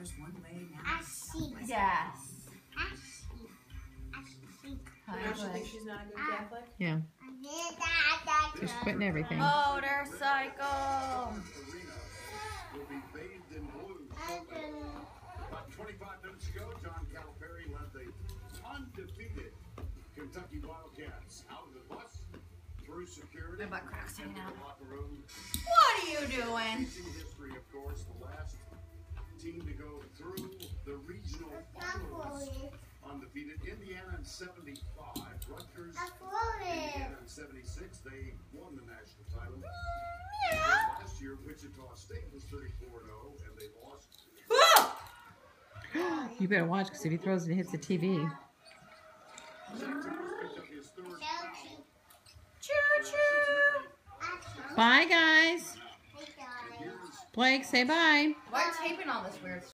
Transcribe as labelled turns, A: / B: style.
A: There's one way now.
B: Yes.
C: Now she thinks she's not a good Catholic?
D: Yeah. She's quitting everything.
B: Motorcycle.
E: Will be bathed in blue. About 25 minutes ago, John Calipari led the undefeated Kentucky Wildcats out of the bus through security.
B: My butt crack's hanging out.
E: Locker room.
B: What are you doing?
E: History, of course, the last team to go through the regional finals. Undefeated. Indiana in 75. Rutgers. Indiana in 76. They won the national title.
B: Yeah.
E: Last year, Wichita State was 34-0, and they lost.
D: You better watch, because if he throws it and hits the TV.
B: Choo-choo.
D: Bye, guys. Blake, say bye.
B: Why are you taping all this weird stuff?